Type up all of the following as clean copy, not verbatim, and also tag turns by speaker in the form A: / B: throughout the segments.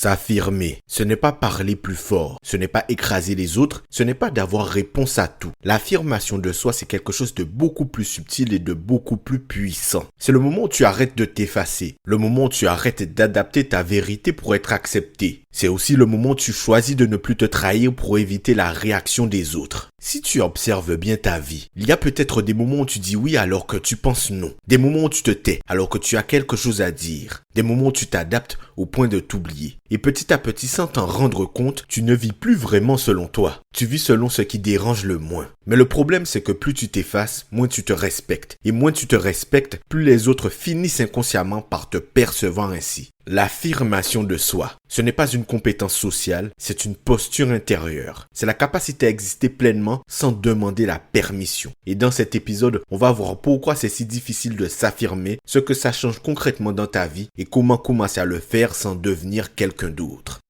A: S'affirmer, ce n'est pas parler plus fort, ce n'est pas écraser les autres, ce n'est pas d'avoir réponse à tout. L'affirmation de soi, c'est quelque chose de beaucoup plus subtil et de beaucoup plus puissant. C'est le moment où tu arrêtes de t'effacer, le moment où tu arrêtes d'adapter ta vérité pour être accepté. C'est aussi le moment où tu choisis de ne plus te trahir pour éviter la réaction des autres. Si tu observes bien ta vie, il y a peut-être des moments où tu dis oui alors que tu penses non. Des moments où tu te tais alors que tu as quelque chose à dire. Des moments où tu t'adaptes au point de t'oublier. Et petit à petit, sans t'en rendre compte, tu ne vis plus vraiment selon toi. Tu vis selon ce qui dérange le moins. Mais le problème, c'est que plus tu t'effaces, moins tu te respectes. Et moins tu te respectes, plus les autres finissent inconsciemment par te percevoir ainsi. L'affirmation de soi, ce n'est pas une compétence sociale, c'est une posture intérieure. C'est la capacité à exister pleinement sans demander la permission. Et dans cet épisode, on va voir pourquoi c'est si difficile de s'affirmer, ce que ça change concrètement dans ta vie et comment commencer à le faire sans devenir quelqu'un d'autre.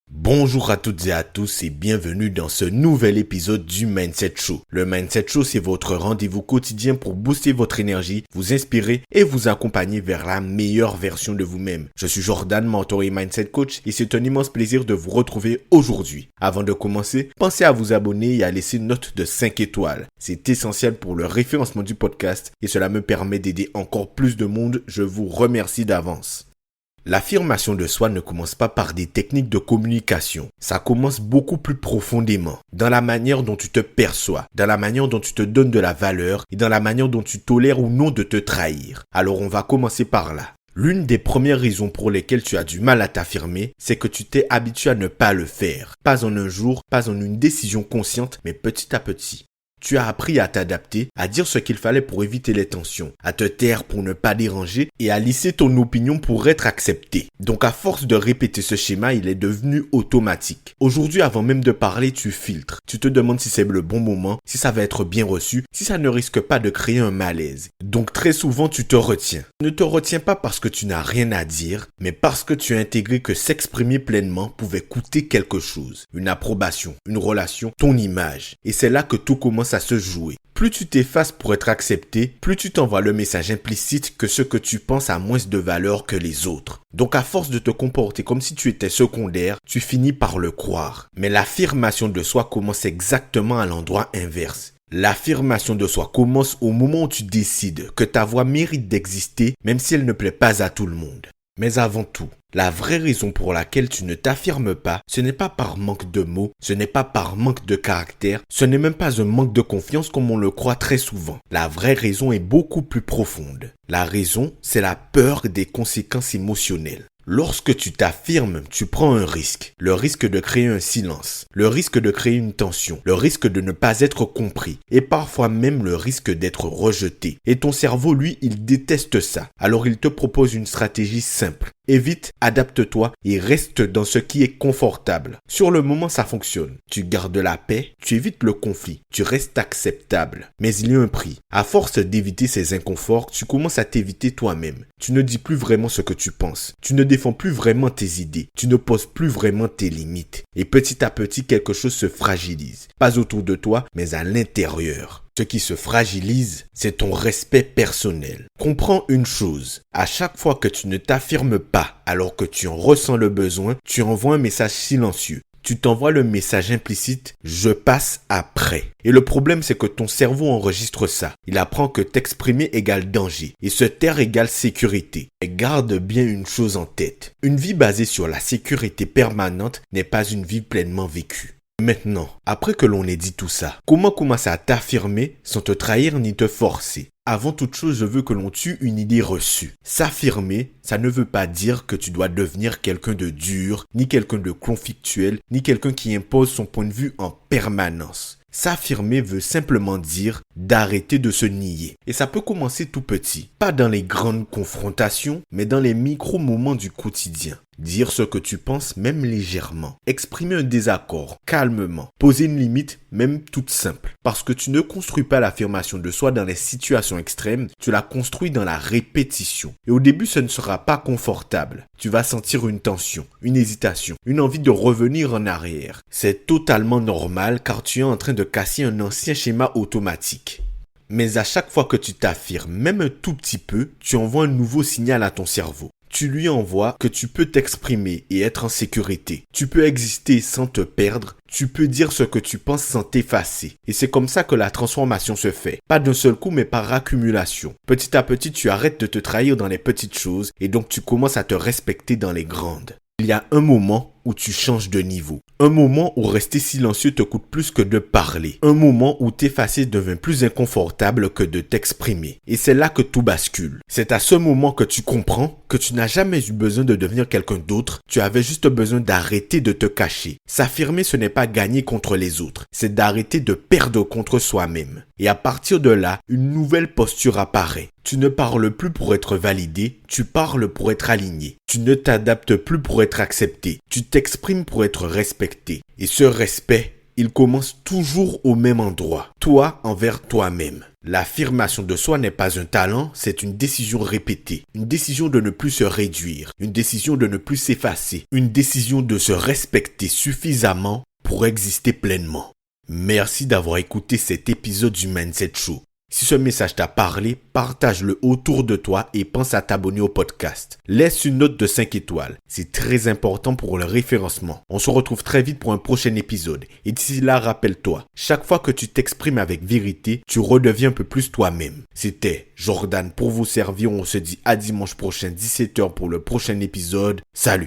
A: Bonjour à toutes et à tous et bienvenue dans ce nouvel épisode du Mindset Show. Le Mindset Show, c'est votre rendez-vous quotidien pour booster votre énergie, vous inspirer et vous accompagner vers la meilleure version de vous-même. Je suis Jordan, mentor et Mindset Coach et c'est un immense plaisir de vous retrouver aujourd'hui. Avant de commencer, pensez à vous abonner et à laisser une note de 5 étoiles. C'est essentiel pour le référencement du podcast et cela me permet d'aider encore plus de monde. Je vous remercie d'avance. L'affirmation de soi ne commence pas par des techniques de communication. Ça commence beaucoup plus profondément, dans la manière dont tu te perçois, dans la manière dont tu te donnes de la valeur et dans la manière dont tu tolères ou non de te trahir. Alors on va commencer par là. L'une des premières raisons pour lesquelles tu as du mal à t'affirmer, c'est que tu t'es habitué à ne pas le faire. Pas en un jour, pas en une décision consciente, mais petit à petit. Tu as appris à t'adapter, à dire ce qu'il fallait pour éviter les tensions, à te taire pour ne pas déranger et à lisser ton opinion pour être accepté. Donc à force de répéter ce schéma, il est devenu automatique. Aujourd'hui, avant même de parler, tu filtres. Tu te demandes si c'est le bon moment, si ça va être bien reçu, si ça ne risque pas de créer un malaise. Donc très souvent, tu te retiens. Ne te retiens pas parce que tu n'as rien à dire, mais parce que tu as intégré que s'exprimer pleinement pouvait coûter quelque chose. Une approbation, une relation, ton image. Et c'est là que tout commence à se jouer. Plus tu t'effaces pour être accepté, plus tu t'envoies le message implicite que ce que tu penses a moins de valeur que les autres. Donc à force de te comporter comme si tu étais secondaire, tu finis par le croire. Mais l'affirmation de soi commence exactement à l'endroit inverse. L'affirmation de soi commence au moment où tu décides que ta voix mérite d'exister même si elle ne plaît pas à tout le monde. Mais avant tout, la vraie raison pour laquelle tu ne t'affirmes pas, ce n'est pas par manque de mots, ce n'est pas par manque de caractère, ce n'est même pas un manque de confiance comme on le croit très souvent. La vraie raison est beaucoup plus profonde. La raison, c'est la peur des conséquences émotionnelles. Lorsque tu t'affirmes, tu prends un risque. Le risque de créer un silence, le risque de créer une tension, le risque de ne pas être compris et parfois même le risque d'être rejeté. Et ton cerveau, lui, il déteste ça. Alors il te propose une stratégie simple. Évite, adapte-toi et reste dans ce qui est confortable. Sur le moment, ça fonctionne. Tu gardes la paix, tu évites le conflit, tu restes acceptable. Mais il y a un prix. À force d'éviter ces inconforts, tu commences à t'éviter toi-même. Tu ne dis plus vraiment ce que tu penses. Tu ne défends plus vraiment tes idées. Tu ne poses plus vraiment tes limites. Et petit à petit, quelque chose se fragilise. Pas autour de toi, mais à l'intérieur. Ce qui se fragilise, c'est ton respect personnel. Comprends une chose, à chaque fois que tu ne t'affirmes pas alors que tu en ressens le besoin, tu envoies un message silencieux. Tu t'envoies le message implicite « je passe après ». Et le problème, c'est que ton cerveau enregistre ça. Il apprend que t'exprimer égale danger et se taire égale sécurité. Et garde bien une chose en tête. Une vie basée sur la sécurité permanente n'est pas une vie pleinement vécue. Maintenant, après que l'on ait dit tout ça, comment commencer à t'affirmer sans te trahir ni te forcer? Avant toute chose, je veux que l'on tue une idée reçue. S'affirmer, ça ne veut pas dire que tu dois devenir quelqu'un de dur, ni quelqu'un de conflictuel, ni quelqu'un qui impose son point de vue en permanence. S'affirmer veut simplement dire d'arrêter de se nier. Et ça peut commencer tout petit. Pas dans les grandes confrontations, mais dans les micro-moments du quotidien. Dire ce que tu penses même légèrement. Exprimer un désaccord calmement. Poser une limite même toute simple. Parce que tu ne construis pas l'affirmation de soi dans les situations extrêmes, tu la construis dans la répétition. Et au début, ce ne sera pas confortable. Tu vas sentir une tension, une hésitation, une envie de revenir en arrière. C'est totalement normal car tu es en train de casser un ancien schéma automatique. Mais à chaque fois que tu t'affirmes, même un tout petit peu, tu envoies un nouveau signal à ton cerveau. Tu lui envoies que tu peux t'exprimer et être en sécurité. Tu peux exister sans te perdre. Tu peux dire ce que tu penses sans t'effacer. Et c'est comme ça que la transformation se fait. Pas d'un seul coup, mais par accumulation. Petit à petit, tu arrêtes de te trahir dans les petites choses et donc tu commences à te respecter dans les grandes. Il y a un moment où tu changes de niveau. Un moment où rester silencieux te coûte plus que de parler. Un moment où t'effacer devient plus inconfortable que de t'exprimer. Et c'est là que tout bascule. C'est à ce moment que tu comprends que tu n'as jamais eu besoin de devenir quelqu'un d'autre. Tu avais juste besoin d'arrêter de te cacher. S'affirmer, ce n'est pas gagner contre les autres. C'est d'arrêter de perdre contre soi-même. Et à partir de là, une nouvelle posture apparaît. Tu ne parles plus pour être validé, tu parles pour être aligné. Tu ne t'adaptes plus pour être accepté. Tu t'exprimes pour être respecté. Et ce respect, il commence toujours au même endroit. Toi envers toi-même. L'affirmation de soi n'est pas un talent, c'est une décision répétée. Une décision de ne plus se réduire. Une décision de ne plus s'effacer. Une décision de se respecter suffisamment pour exister pleinement. Merci d'avoir écouté cet épisode du Mindset Show. Si ce message t'a parlé, partage-le autour de toi et pense à t'abonner au podcast. Laisse une note de 5 étoiles. C'est très important pour le référencement. On se retrouve très vite pour un prochain épisode. Et d'ici là, rappelle-toi, chaque fois que tu t'exprimes avec vérité, tu redeviens un peu plus toi-même. C'était Jordan pour vous servir. On se dit à dimanche prochain 17h pour le prochain épisode. Salut!